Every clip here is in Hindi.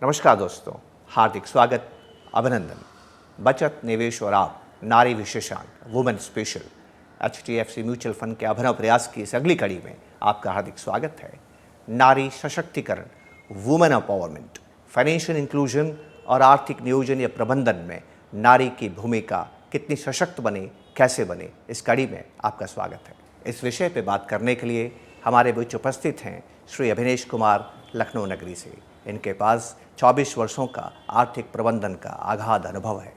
नमस्कार दोस्तों, हार्दिक स्वागत, अभिनंदन। बचत, निवेश और आप, नारी विशेषांक, women special, HDFC mutual fund के अभिनव प्रयास की इस अगली कड़ी में आपका हार्दिक स्वागत है। नारी सशक्तिकरण, वुमेन एम्पावरमेंट, फाइनेंशियल इंक्लूजन और आर्थिक नियोजन या प्रबंधन में नारी की भूमिका कितनी सशक्त बने, कैसे बने, इस कड़ी में आपका स्वागत है। इस विषय पर बात करने के लिए हमारे बीच उपस्थित हैं श्री अभिनेश कुमार, लखनऊ नगरी से। इनके पास 24 वर्षों का आर्थिक प्रबंधन का अगाध अनुभव है।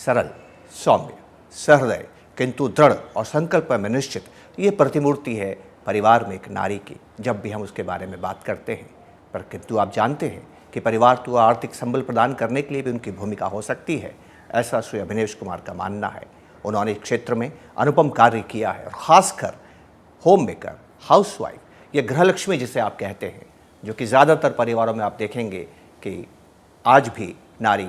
सरल, सौम्य, सहृदय किंतु दृढ़ और संकल्प में निश्चित, ये प्रतिमूर्ति है परिवार में एक नारी की। जब भी हम उसके बारे में बात करते हैं, पर किंतु आप जानते हैं कि परिवार को आर्थिक संबल प्रदान करने के लिए भी उनकी भूमिका हो सकती है, ऐसा श्री अभिनेश कुमार का मानना है। उन्होंने इस क्षेत्र में अनुपम कार्य किया है और ख़ासकर होम मेकर, हाउसवाइफ या गृहलक्ष्मी जिसे आप कहते हैं, जो कि ज़्यादातर परिवारों में आप देखेंगे कि आज भी नारी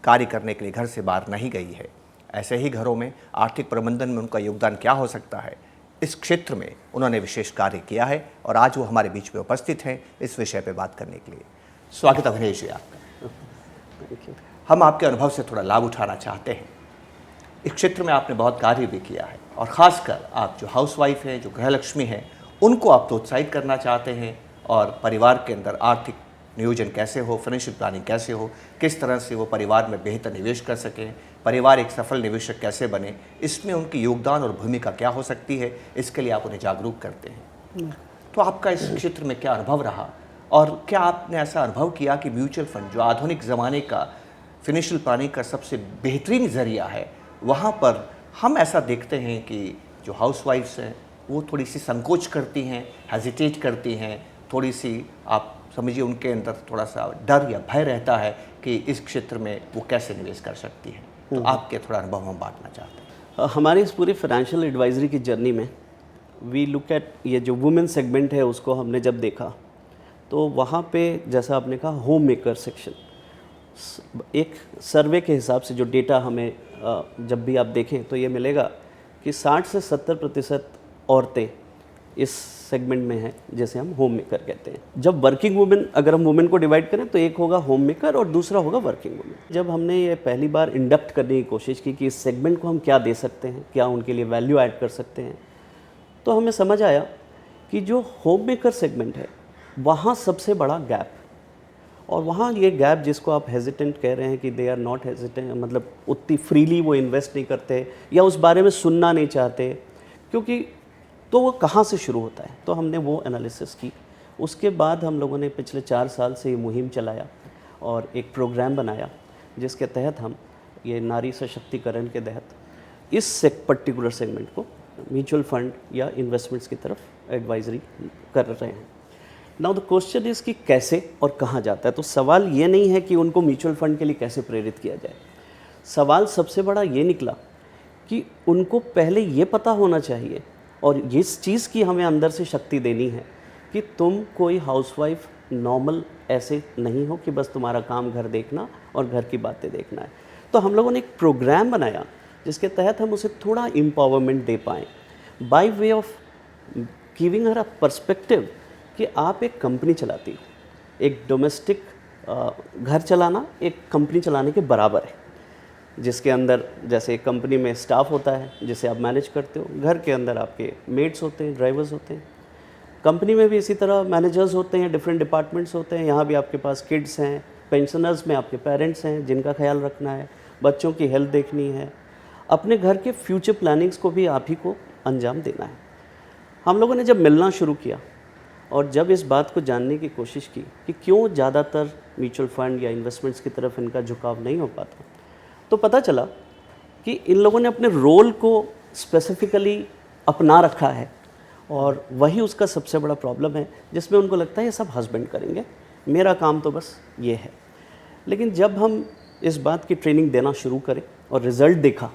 कार्य करने के लिए घर से बाहर नहीं गई है। ऐसे ही घरों में आर्थिक प्रबंधन में उनका योगदान क्या हो सकता है, इस क्षेत्र में उन्होंने विशेष कार्य किया है और आज वो हमारे बीच में उपस्थित हैं इस विषय पर बात करने के लिए। स्वागत अभिनेश जी आपका। हम आपके अनुभव से थोड़ा लाभ उठाना चाहते हैं। इस क्षेत्र में आपने बहुत कार्य भी किया है और ख़ासकर आप जो हाउसवाइफ हैं, जो गृहलक्ष्मी हैं, उनको आप प्रोत्साहित करना चाहते हैं और परिवार के अंदर आर्थिक नियोजन कैसे हो, फाइनेंशियल प्लानिंग कैसे हो, किस तरह से वो परिवार में बेहतर निवेश कर सकें, परिवार एक सफल निवेशक कैसे बने, इसमें उनकी योगदान और भूमिका क्या हो सकती है, इसके लिए आप उन्हें जागरूक करते हैं। तो आपका इस क्षेत्र में क्या अनुभव रहा और क्या आपने ऐसा अनुभव किया कि म्यूचुअल फंड जो आधुनिक ज़माने का फाइनेंशियल प्लानिंग का सबसे बेहतरीन ज़रिया है, वहाँ पर हम ऐसा देखते हैं कि जो हाउसवाइफ्स हैं वो थोड़ी सी संकोच करती हैं, हेजिटेट करती हैं, थोड़ी सी आप समझिए उनके अंदर थोड़ा सा डर या भय रहता है कि इस क्षेत्र में वो कैसे निवेश कर सकती है। तो आपके थोड़ा अनुभव हम बांटना चाहते हैं। हमारी इस पूरी फाइनेंशियल एडवाइजरी की जर्नी में वी लुक एट ये जो वुमेन सेगमेंट है, उसको हमने जब देखा तो वहाँ पे जैसा आपने कहा होम मेकर सेक्शन, एक सर्वे के हिसाब से जो डेटा हमें जब भी आप देखें तो ये मिलेगा कि 60 से 70% औरतें इस सेगमेंट में है, जैसे हम होम मेकर कहते हैं। जब वर्किंग वुमेन, अगर हम वुमेन को डिवाइड करें तो एक होगा होम मेकर और दूसरा होगा वर्किंग वुमेन। जब हमने ये पहली बार इंडक्ट करने की कोशिश की कि इस सेगमेंट को हम क्या दे सकते हैं, क्या उनके लिए वैल्यू ऐड कर सकते हैं, तो हमें समझ आया कि जो होम मेकर सेगमेंट है वहाँ सबसे बड़ा गैप, और वहाँ ये गैप जिसको आप हेजिटेंट कह रहे हैं कि दे आर नॉट हेजिटेंट, मतलब उतनी फ्रीली वो इन्वेस्ट नहीं करते या उस बारे में सुनना नहीं चाहते, क्योंकि तो वो कहाँ से शुरू होता है। तो हमने वो एनालिसिस की। उसके बाद हम लोगों ने पिछले 4 साल से ये मुहिम चलाया और एक प्रोग्राम बनाया जिसके तहत हम ये नारी सशक्तिकरण के तहत इस पर्टिकुलर सेगमेंट को म्यूचुअल फंड या इन्वेस्टमेंट्स की तरफ एडवाइजरी कर रहे हैं। नाउ द क्वेश्चन इज़ कि कैसे और कहाँ जाता है। तो सवाल ये नहीं है कि उनको म्यूचुअल फंड के लिए कैसे प्रेरित किया जाए, सवाल सबसे बड़ा ये निकला कि उनको पहले ये पता होना चाहिए और इस चीज़ की हमें अंदर से शक्ति देनी है कि तुम कोई हाउसवाइफ नॉर्मल ऐसे नहीं हो कि बस तुम्हारा काम घर देखना और घर की बातें देखना है। तो हम लोगों ने एक प्रोग्राम बनाया जिसके तहत हम उसे थोड़ा एम्पावरमेंट दे पाएँ by way of giving her a perspective कि आप एक कंपनी चलाती हो, एक डोमेस्टिक घर चलाना एक कंपनी चलाने के बराबर है, जिसके अंदर जैसे कंपनी में स्टाफ होता है जिसे आप मैनेज करते हो, घर के अंदर आपके मेट्स होते हैं, ड्राइवर्स होते हैं, कंपनी में भी इसी तरह मैनेजर्स होते हैं, डिफरेंट डिपार्टमेंट्स होते हैं। यहाँ भी आपके पास किड्स हैं, पेंशनर्स में आपके पेरेंट्स हैं जिनका ख्याल रखना है, बच्चों की हेल्थ देखनी है, अपने घर के फ्यूचर प्लानिंग्स को भी आप ही को अंजाम देना है। हम लोगों ने जब मिलना शुरू किया और जब इस बात को जानने की कोशिश की कि क्यों ज़्यादातर म्यूचुअल फंड या इन्वेस्टमेंट्स की तरफ इनका झुकाव नहीं हो पाता, तो पता चला कि इन लोगों ने अपने रोल को स्पेसिफिकली अपना रखा है और वही उसका सबसे बड़ा प्रॉब्लम है, जिसमें उनको लगता है ये सब हस्बैंड करेंगे, मेरा काम तो बस ये है। लेकिन जब हम इस बात की ट्रेनिंग देना शुरू करें और रिज़ल्ट देखा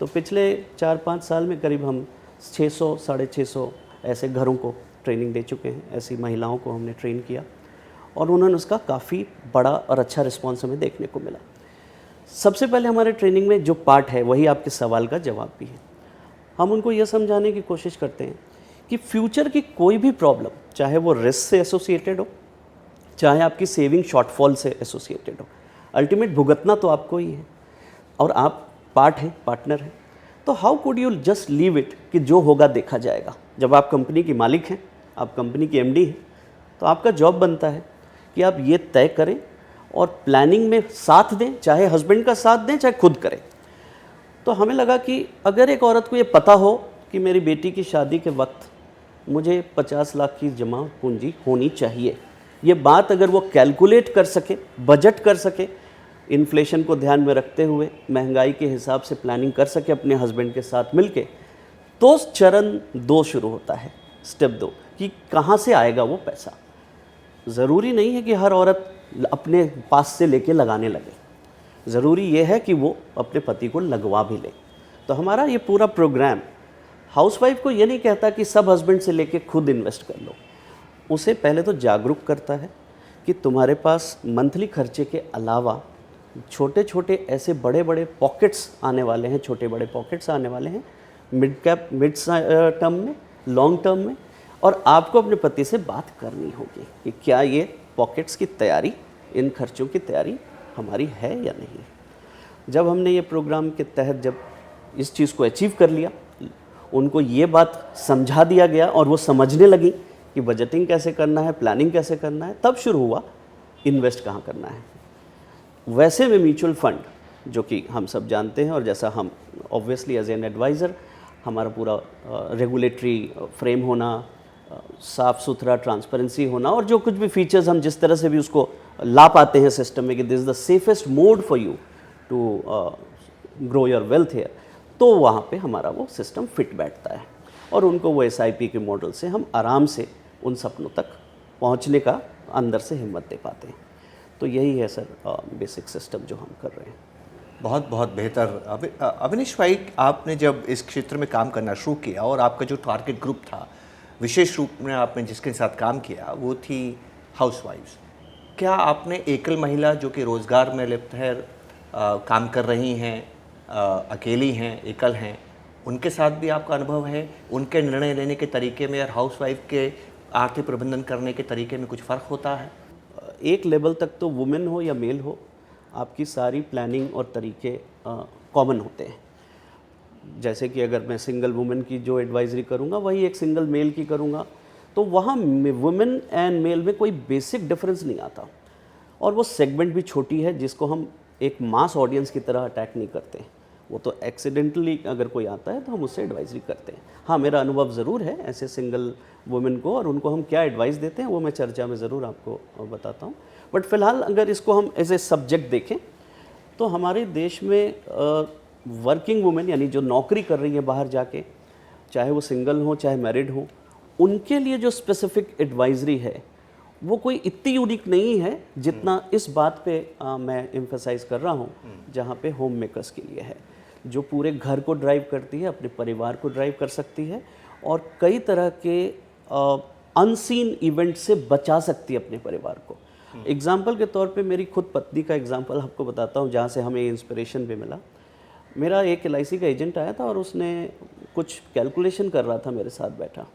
तो पिछले 4-5 साल में करीब हम 600 साढ़े 600 ऐसे घरों को ट्रेनिंग दे चुके हैं, ऐसी महिलाओं को हमने ट्रेन किया और उन्होंने उसका काफ़ी बड़ा और अच्छा रिस्पॉन्स हमें देखने को मिला। सबसे पहले हमारे ट्रेनिंग में जो पार्ट है वही आपके सवाल का जवाब भी है। हम उनको ये समझाने की कोशिश करते हैं कि फ्यूचर की कोई भी प्रॉब्लम, चाहे वो रिस्क से एसोसिएटेड हो, चाहे आपकी सेविंग शॉर्टफॉल से एसोसिएटेड हो, अल्टीमेट भुगतना तो आपको ही है और आप पार्ट हैं, पार्टनर हैं। तो how could you just leave it कि जो होगा देखा जाएगा। जब आप कंपनी की मालिक हैं, आप कंपनी की एमडी हैं, तो आपका जॉब बनता है कि आप ये तय करें और प्लानिंग में साथ दें, चाहे हस्बैंड का साथ दें चाहे खुद करें। तो हमें लगा कि अगर एक औरत को ये पता हो कि मेरी बेटी की शादी के वक्त मुझे 50 लाख की जमा पूंजी होनी चाहिए, ये बात अगर वो कैलकुलेट कर सके, बजट कर सके, इन्फ्लेशन को ध्यान में रखते हुए महंगाई के हिसाब से प्लानिंग कर सके अपने हस्बैंड के साथ मिलके, तो चरण 2 शुरू होता है, स्टेप 2, कि कहाँ से आएगा वो पैसा। ज़रूरी नहीं है कि हर औरत अपने पास से लेके लगाने लगे, ज़रूरी ये है कि वो अपने पति को लगवा भी ले। तो हमारा ये पूरा प्रोग्राम हाउसवाइफ को ये नहीं कहता कि सब हस्बैंड से लेके खुद इन्वेस्ट कर लो, उसे पहले तो जागरूक करता है कि तुम्हारे पास मंथली खर्चे के अलावा छोटे छोटे ऐसे बड़े बड़े पॉकेट्स आने वाले हैं, छोटे बड़े पॉकेट्स आने वाले हैं मिड टर्म में, लॉन्ग टर्म में, और आपको अपने पति से बात करनी होगी कि क्या ये पॉकेट्स की तैयारी, इन खर्चों की तैयारी हमारी है या नहीं। जब हमने ये प्रोग्राम के तहत जब इस चीज़ को अचीव कर लिया, उनको ये बात समझा दिया गया और वो समझने लगी कि बजटिंग कैसे करना है, प्लानिंग कैसे करना है, तब शुरू हुआ इन्वेस्ट कहाँ करना है। वैसे में म्यूचुअल फंड जो कि हम सब जानते हैं, और जैसा हम ऑब्वियसली एज एन एडवाइज़र हमारा पूरा रेगुलेटरी फ्रेम होना, साफ़ सुथरा ट्रांसपेरेंसी होना, और जो कुछ भी फीचर्स हम जिस तरह से भी उसको ला पाते हैं सिस्टम में कि this is the safest mode for you to grow your wealth here, तो वहाँ पे हमारा वो सिस्टम फिट बैठता है और उनको वो SIP के मॉडल से हम आराम से उन सपनों तक पहुँचने का अंदर से हिम्मत दे पाते हैं। तो यही है सर बेसिक सिस्टम जो हम कर रहे हैं। बहुत बहुत बेहतर। अविनेश भाई, आपने जब इस क्षेत्र में काम करना शुरू किया और आपका जो टारगेट ग्रुप था, विशेष रूप में आपने जिसके साथ काम किया वो थी हाउसवाइफ्स, क्या आपने एकल महिला जो कि रोज़गार में लिप्त है, काम कर रही हैं, अकेली हैं, एकल हैं, उनके साथ भी आपका अनुभव है? उनके निर्णय लेने के तरीके में और हाउसवाइफ के आर्थिक प्रबंधन करने के तरीके में कुछ फ़र्क होता है? एक लेवल तक तो वुमेन हो या मेल हो, आपकी सारी प्लानिंग और तरीके कॉमन होते हैं। जैसे कि अगर मैं सिंगल वुमेन की जो एडवाइजरी करूँगा वही एक सिंगल मेल की करूँगा, तो वहाँ वुमेन एंड मेल में कोई बेसिक डिफरेंस नहीं आता, और वो सेगमेंट भी छोटी है जिसको हम एक मास ऑडियंस की तरह अटैक नहीं करते। वो तो एक्सीडेंटली अगर कोई आता है तो हम उससे एडवाइजरी करते हैं। हाँ, मेरा अनुभव ज़रूर है ऐसे सिंगल वुमेन को, और उनको हम क्या एडवाइस देते हैं वो मैं चर्चा में ज़रूर आपको बताता हूँ। बट फ़िलहाल अगर इसको हम एज ए सब्जेक्ट देखें तो हमारे देश में वर्किंग वुमेन यानी जो नौकरी कर रही है बाहर जाके, चाहे वो सिंगल हो चाहे मैरिड हो, उनके लिए जो स्पेसिफिक एडवाइजरी है वो कोई इतनी यूनिक नहीं है जितना इस बात पे मैं एम्फसाइज कर रहा हूँ, जहाँ पे होम मेकर्स के लिए है, जो पूरे घर को ड्राइव करती है, अपने परिवार को ड्राइव कर सकती है और कई तरह के अनसीन इवेंट से बचा सकती है अपने परिवार को। एग्जाम्पल के तौर पे मेरी खुद पत्नी का एग्जाम्पल आपको बताता हूँ, जहाँ से हमें इंस्पिरेशन भी मिला। मेरा एक LIC का एजेंट आया था और उसने कुछ कैलकुलेशन कर रहा था मेरे साथ बैठा,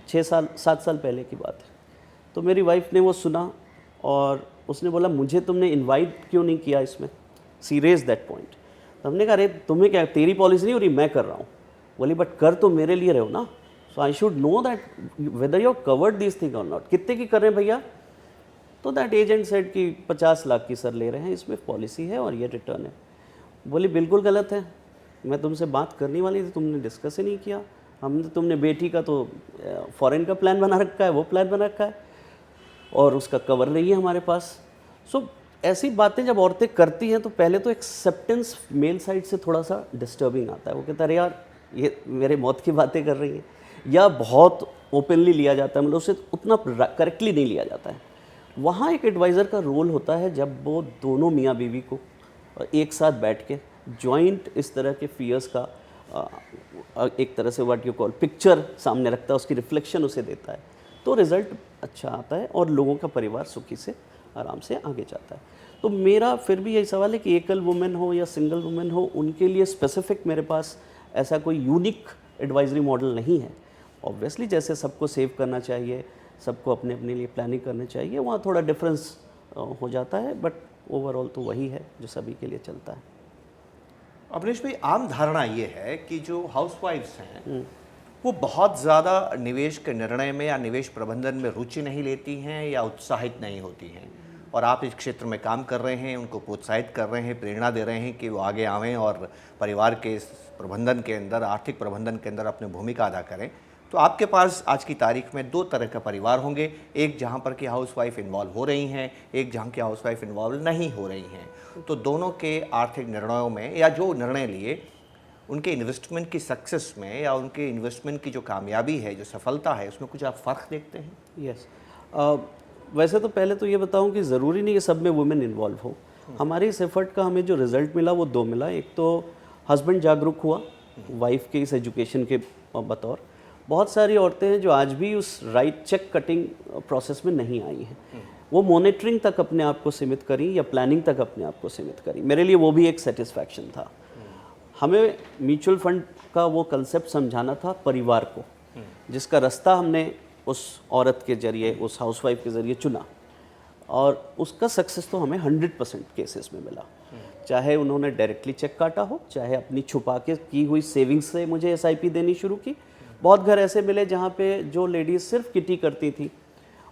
7 साल पहले की बात है। तो मेरी वाइफ ने वो सुना और उसने बोला, मुझे तुमने इनवाइट क्यों नहीं किया इसमें, सी रेज दैट पॉइंट। तो हमने कहा, अरे तुम्हें क्या, तेरी पॉलिसी नहीं हो रही, मैं कर रहा हूँ। बोली, बट कर तो मेरे लिए रहे हो ना, so I should know that whether you covered this thing और नॉट। कितने की कर रहे हैं भैया? तो दैट एजेंट सेड कि 50 लाख की सर ले रहे हैं, इसमें पॉलिसी है और ये रिटर्न है। बोली, बिल्कुल गलत है, मैं तुमसे बात करने वाली थी, तुमने डिस्कस ही नहीं किया। हमने तुमने बेटी का तो फॉरेन का प्लान बना रखा है, वो प्लान बना रखा है और उसका कवर नहीं है हमारे पास। सो ऐसी बातें जब औरतें करती हैं तो पहले तो एक्सेप्टेंस मेल साइड से थोड़ा सा डिस्टर्बिंग आता है। वो कहता है, अरे यार ये मेरे मौत की बातें कर रही हैं, या बहुत ओपनली लिया जाता है, मतलब उसे उतना करेक्टली नहीं लिया जाता है। वहाँ एक एडवाइज़र का रोल होता है जब वो दोनों मियाँ बीवी को एक साथ बैठ के जॉइंट इस तरह के फियर्स का एक तरह से व्हाट यू कॉल पिक्चर सामने रखता है, उसकी रिफ्लेक्शन उसे देता है, तो रिज़ल्ट अच्छा आता है और लोगों का परिवार सुखी से आराम से आगे जाता है। तो मेरा फिर भी यही सवाल है कि एकल वुमेन हो या सिंगल वुमेन हो, उनके लिए स्पेसिफिक मेरे पास ऐसा कोई यूनिक एडवाइजरी मॉडल नहीं है। ऑब्वियसली जैसे सबको सेव करना चाहिए, सबको अपने अपने लिए प्लानिंग करनी चाहिए। वहाँ थोड़ा डिफरेंस हो जाता है, बट ओवरऑल तो वही है जो सभी के लिए चलता है। अवनीश भाई, आम धारणा ये है कि जो हाउसवाइफ्स हैं वो बहुत ज़्यादा निवेश के निर्णय में या निवेश प्रबंधन में रुचि नहीं लेती हैं या उत्साहित नहीं होती हैं, और आप इस क्षेत्र में काम कर रहे हैं, उनको प्रोत्साहित कर रहे हैं, प्रेरणा दे रहे हैं कि वो आगे आवें और परिवार के इस प्रबंधन के अंदर, आर्थिक प्रबंधन के अंदर अपनी भूमिका अदा करें। तो आपके पास आज की तारीख में दो तरह का परिवार होंगे, एक जहाँ पर कि हाउसवाइफ इन्वॉल्व हो रही हैं, एक जहाँ की हाउसवाइफ इन्वॉल्व नहीं हो रही हैं। तो दोनों के आर्थिक निर्णयों में या जो निर्णय लिए उनके इन्वेस्टमेंट की सक्सेस में या उनके इन्वेस्टमेंट की जो कामयाबी है, जो सफलता है, उसमें कुछ आप फ़र्क देखते हैं? यस, वैसे तो पहले तो ये बताऊं कि ज़रूरी नहीं है सब में वुमेन इन्वॉल्व हो। हमारे इस एफर्ट का हमें जो रिज़ल्ट मिला वो दो मिला। एक तो हस्बैंड जागरूक हुआ वाइफ के इस एजुकेशन के बतौर। बहुत सारी औरतें हैं जो आज भी उस राइट चेक कटिंग प्रोसेस में नहीं आई हैं, वो मॉनिटरिंग तक अपने आप को सीमित करी या प्लानिंग तक अपने आप को सीमित करी। मेरे लिए वो भी एक सेटिस्फैक्शन था। हमें म्यूचुअल फंड का वो कंसेप्ट समझाना था परिवार को, जिसका रास्ता हमने उस औरत के ज़रिए, उस हाउसवाइफ के ज़रिए चुना, और उसका सक्सेस तो हमें 100% केसेस में मिला। चाहे उन्होंने डायरेक्टली चेक काटा हो, चाहे अपनी छुपा के की हुई सेविंग्स से मुझे SIP देनी शुरू की। बहुत घर ऐसे मिले जहाँ पे जो लेडीज़ सिर्फ किटी करती थी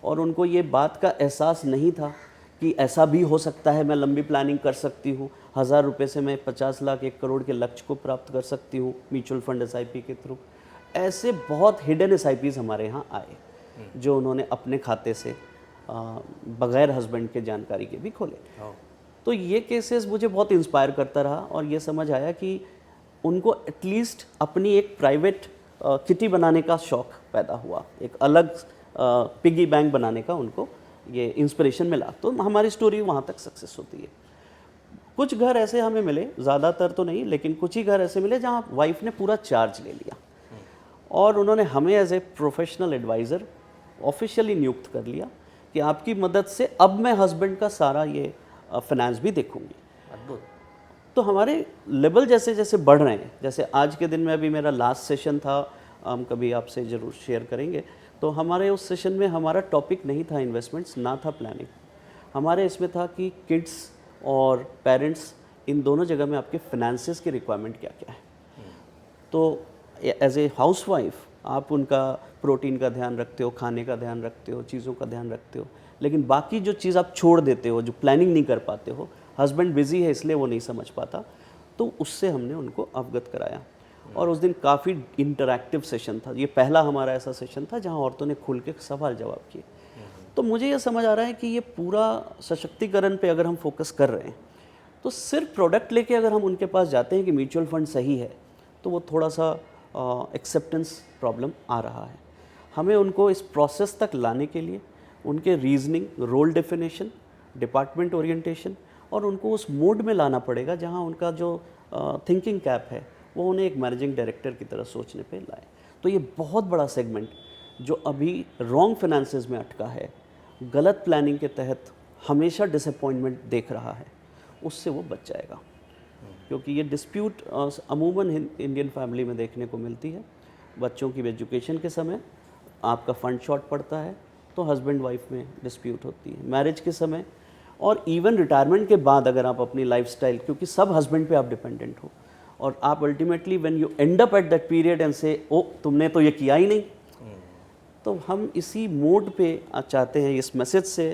और उनको ये बात का एहसास नहीं था कि ऐसा भी हो सकता है, मैं लंबी प्लानिंग कर सकती हूँ, 1000 रुपये से मैं 50 लाख 1 करोड़ के लक्ष्य को प्राप्त कर सकती हूँ म्यूचुअल फंड SIP के थ्रू। ऐसे बहुत हिडन SIPs हमारे यहाँ आए जो उन्होंने अपने खाते से बगैर हस्बैंड के जानकारी के भी खोले। तो ये केसेस मुझे बहुत इंस्पायर करता रहा और ये समझ आया कि उनको एटलीस्ट अपनी एक प्राइवेट किटी बनाने का शौक़ पैदा हुआ, एक अलग पिगी बैंक बनाने का उनको ये इंस्पिरेशन मिला। तो हमारी स्टोरी वहाँ तक सक्सेस होती है। कुछ घर ऐसे हमें मिले, ज़्यादातर तो नहीं, लेकिन कुछ ही घर ऐसे मिले जहाँ वाइफ ने पूरा चार्ज ले लिया और उन्होंने हमें as a professional adviser officially नियुक्त कर लिया कि आपकी मदद से अब मैं हस्बैंड का सारा ये फाइनेंस भी देखूंगी। अद्भुत। तो हमारे लेवल जैसे जैसे बढ़ रहे हैं, जैसे आज के दिन में अभी मेरा लास्ट सेशन था, हम कभी आपसे ज़रूर शेयर करेंगे। तो हमारे उस सेशन में हमारा टॉपिक नहीं था इन्वेस्टमेंट्स, ना था प्लानिंग, हमारे इसमें था कि किड्स और पेरेंट्स इन दोनों जगह में आपके फाइनेंसेस की रिक्वायरमेंट क्या क्या है। तो एज ए हाउसवाइफ आप उनका प्रोटीन का ध्यान रखते हो, खाने का ध्यान रखते हो, चीज़ों का ध्यान रखते हो, लेकिन बाकी जो चीज़ आप छोड़ देते हो, जो प्लानिंग नहीं कर पाते हो, हस्बैंड बिजी है इसलिए वो नहीं समझ पाता, तो उससे हमने उनको अवगत कराया। और उस दिन काफ़ी इंटरैक्टिव सेशन था। ये पहला हमारा ऐसा सेशन था जहाँ औरतों ने खुल के सवाल जवाब किए। तो मुझे ये समझ आ रहा है कि ये पूरा सशक्तिकरण पे अगर हम फोकस कर रहे हैं तो सिर्फ प्रोडक्ट लेके अगर हम उनके पास जाते हैं कि म्यूचुअल फंड सही है, तो वो थोड़ा सा एक्सेप्टेंस प्रॉब्लम आ रहा है। हमें उनको इस प्रोसेस तक लाने के लिए उनके reasoning, role definition, department orientation और उनको उस मोड में लाना पड़ेगा जहां उनका जो थिंकिंग कैप है वो उन्हें एक मैनेजिंग डायरेक्टर की तरह सोचने पे लाए। तो ये बहुत बड़ा सेगमेंट जो अभी रॉन्ग फाइनेंसेस में अटका है, गलत प्लानिंग के तहत हमेशा डिसअपॉइंटमेंट देख रहा है, उससे वो बच जाएगा। क्योंकि ये डिस्प्यूट अमूमन इंडियन फैमिली में देखने को मिलती है। बच्चों की एजुकेशन के समय आपका फंड शॉर्ट पड़ता है तो हस्बैंड वाइफ में डिस्प्यूट होती है, मैरिज के समय और इवन रिटायरमेंट के बाद अगर आप अपनी लाइफस्टाइल, क्योंकि सब हस्बैंड पे आप डिपेंडेंट हो और आप ultimately when you and up at that period and से ओ तुमने तो ये किया ही नहीं। तो हम इसी मोड पे चाहते हैं इस मैसेज से,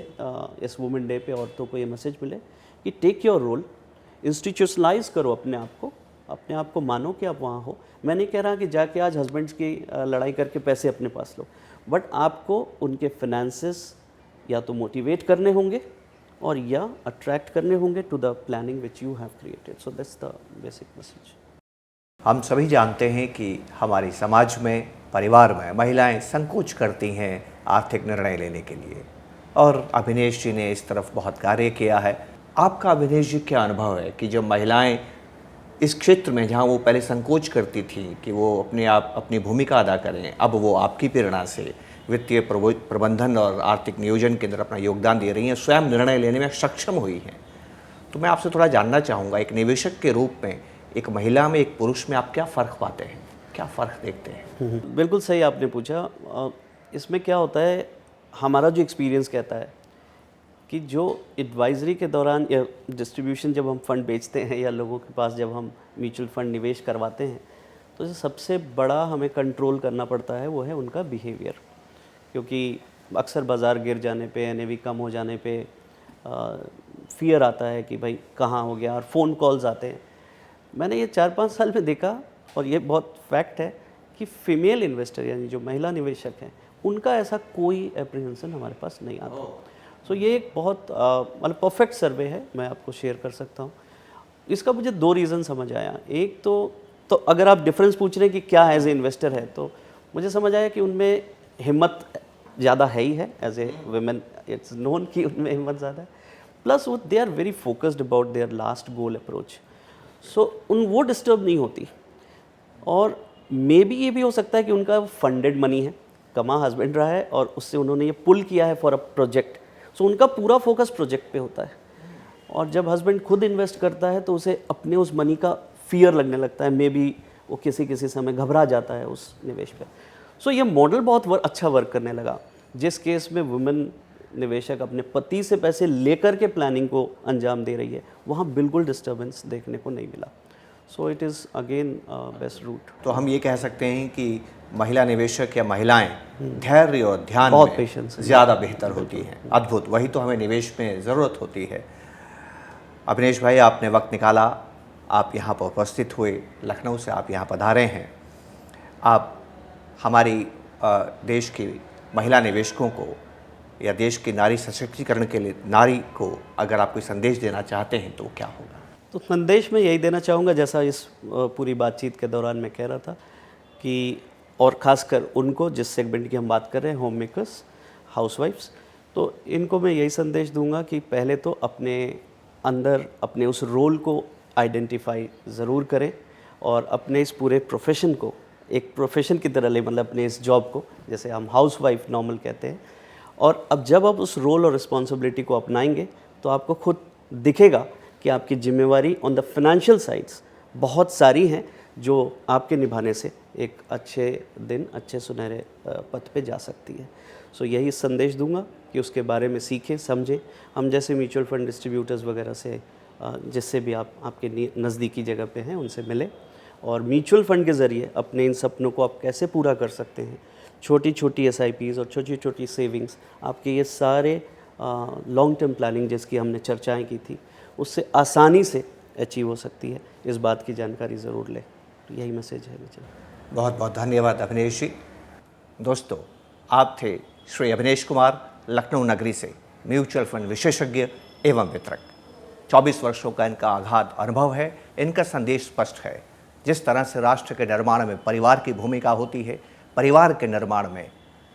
इस वुमेन डे पे औरतों को ये मैसेज मिले कि टेक योर रोल, इंस्टीट्यूशनलाइज करो अपने आप को मानो कि आप वहाँ हो। मैं नहीं कह रहा कि जाके आज हस्बैंड्स की लड़ाई करके पैसे अपने पास लो, बट आपको उनके फाइनेंसेस या तो मोटिवेट करने होंगे और या अट्रैक्ट करने होंगे to the planning which you have created. So that's the basic message. हम सभी जानते हैं कि हमारे समाज में, परिवार में महिलाएं संकोच करती हैं आर्थिक निर्णय लेने के लिए, और अभिनेश जी ने इस तरफ बहुत कार्य किया है। आपका अभिनेश जी क्या अनुभव है कि जब महिलाएं इस क्षेत्र में, जहां वो पहले संकोच करती थी कि वो अपनी भूमिका अदा करें, अब वो आपकी प्रेरणा से वित्तीय प्रबंधन और आर्थिक नियोजन के अंदर अपना योगदान दे रही हैं, स्वयं निर्णय लेने में सक्षम हुई हैं। तो मैं आपसे थोड़ा जानना चाहूँगा, एक निवेशक के रूप में एक महिला में, एक पुरुष में आप क्या फ़र्क पाते हैं, क्या फ़र्क देखते हैं? बिल्कुल सही आपने पूछा। इसमें क्या होता है, हमारा जो एक्सपीरियंस कहता है कि जो एडवाइजरी के दौरान या डिस्ट्रीब्यूशन जब हम फंड बेचते हैं या लोगों के पास जब हम म्यूचुअल फंड निवेश करवाते हैं, तो जो सबसे बड़ा हमें कंट्रोल करना पड़ता है वो है उनका बिहेवियर। क्योंकि अक्सर बाज़ार गिर जाने पे, एनएवी कम हो जाने पे फियर आता है कि भाई कहाँ हो गया, और फ़ोन कॉल्स आते हैं। मैंने ये 4-5 साल में देखा, और ये बहुत फैक्ट है कि फ़ीमेल इन्वेस्टर यानी जो महिला निवेशक हैं, उनका ऐसा कोई एप्रीहेंशन हमारे पास नहीं आता। सो ये एक बहुत मतलब परफेक्ट सर्वे है, मैं आपको शेयर कर सकता हूँ। इसका मुझे 2 रीज़न समझ आया। एक तो अगर आप डिफरेंस पूछ रहे हैं कि क्या एज ए इन्वेस्टर है, तो मुझे समझ आया कि उनमें हिम्मत ज़्यादा है ही है। As a women it's known कि उनमें हिम्मत ज़्यादा है, प्लस वो they are very focused about their last goal approach. So वो डिस्टर्ब नहीं होती। और मे बी ये भी हो सकता है कि उनका फंडेड मनी है, कमा हस्बैंड रहा है और उससे उन्होंने ये पुल किया है फॉर अ प्रोजेक्ट। सो उनका पूरा फोकस प्रोजेक्ट पे होता है। और जब हस्बैंड खुद इन्वेस्ट करता है तो उसे अपने उस मनी का फियर लगने लगता है, मे बी वो किसी समय घबरा जाता है उस निवेश पे। सो ये मॉडल बहुत अच्छा वर्क करने लगा। जिस केस में वुमेन निवेशक अपने पति से पैसे लेकर के प्लानिंग को अंजाम दे रही है, वहाँ बिल्कुल डिस्टर्बेंस देखने को नहीं मिला। So it is again best route. तो हम ये कह सकते हैं कि महिला निवेशक या महिलाएं धैर्य और ध्यान बहुत में पेशेंस ज़्यादा बेहतर होती हैं। अद्भुत, वही तो हमें निवेश में ज़रूरत होती है। अभिनेश भाई, आपने वक्त निकाला, आप यहाँ पर उपस्थित हुए, लखनऊ से आप यहाँ पधारे हैं। आप हमारी देश की महिला निवेशकों को या देश की नारी सशक्तिकरण के लिए नारी को अगर आप कोई संदेश देना चाहते हैं तो क्या होगा? तो संदेश में यही देना चाहूँगा, जैसा इस पूरी बातचीत के दौरान मैं कह रहा था कि, और ख़ासकर उनको जिस सेगमेंट की हम बात कर रहे हैं, होम मेकर्स, हाउसवाइफ्स, तो इनको मैं यही संदेश दूंगा कि पहले तो अपने अंदर अपने उस रोल को आइडेंटिफाई ज़रूर करें और अपने इस पूरे प्रोफेशन को एक प्रोफेशन की तरह ले, मतलब अपने इस जॉब को, जैसे हम हाउसवाइफ नॉर्मल कहते हैं। और अब जब आप उस रोल और रिस्पॉन्सिबिलिटी को अपनाएंगे तो आपको खुद दिखेगा कि आपकी जिम्मेवारी ऑन द फाइनेंशियल साइड्स बहुत सारी हैं जो आपके निभाने से एक अच्छे दिन, अच्छे सुनहरे पथ पे जा सकती है। सो यही संदेश दूंगा कि उसके बारे में सीखें, समझें। हम जैसे म्यूचुअल फंड डिस्ट्रीब्यूटर्स वगैरह से जिससे भी आप आपके नज़दीकी जगह पे हैं उनसे मिलें, और म्यूचुअल फंड के ज़रिए अपने इन सपनों को आप कैसे पूरा कर सकते हैं। छोटी छोटी SIPs और छोटी छोटी सेविंग्स आपके ये सारे लॉन्ग टर्म प्लानिंग जिसकी हमने चर्चाएं की थी उससे आसानी से अचीव हो सकती है। इस बात की जानकारी ज़रूर लें। तो यही मैसेज है मुझे। बहुत बहुत धन्यवाद अभिनेश जी। दोस्तों, आप थे श्री अभिनेश कुमार, लखनऊ नगरी से, म्यूचुअल फंड विशेषज्ञ एवं वितरक। 24 वर्षों का इनका अगाध अनुभव है। इनका संदेश स्पष्ट है। जिस तरह से राष्ट्र के निर्माण में परिवार की भूमिका होती है, परिवार के निर्माण में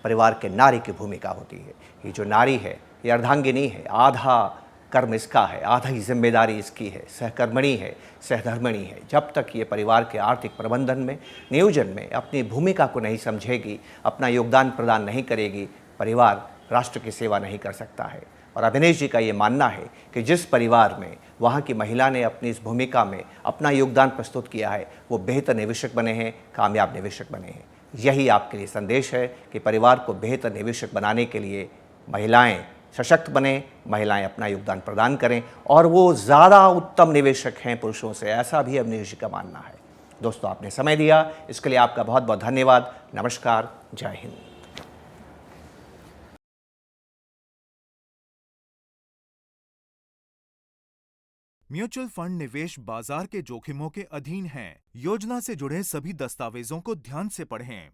परिवार के नारी की भूमिका होती है। ये जो नारी है ये अर्धांगिनी है, आधा कर्म इसका है, आधा ही जिम्मेदारी इसकी है, सहकर्मणी है, सहधर्मिणी है। जब तक ये परिवार के आर्थिक प्रबंधन में, नियोजन में अपनी भूमिका को नहीं समझेगी, अपना योगदान प्रदान नहीं करेगी, परिवार राष्ट्र की सेवा नहीं कर सकता है। और अभिनेश जी का ये मानना है कि जिस परिवार में वहाँ की महिला ने अपनी इस भूमिका में अपना योगदान प्रस्तुत किया है, वो बेहतर निवेशक बने हैं, कामयाब निवेशक बने हैं। यही आपके लिए संदेश है कि परिवार को बेहतर निवेशक बनाने के लिए महिलाएं सशक्त बने, महिलाएं अपना योगदान प्रदान करें, और वो ज़्यादा उत्तम निवेशक हैं पुरुषों से, ऐसा भी अभिनेश जी का मानना है। दोस्तों, आपने समय दिया, इसके लिए आपका बहुत बहुत धन्यवाद। नमस्कार, जय हिंद। म्यूचुअल फंड निवेश बाजार के जोखिमों के अधीन हैं। योजना से जुड़े सभी दस्तावेजों को ध्यान से पढ़ें।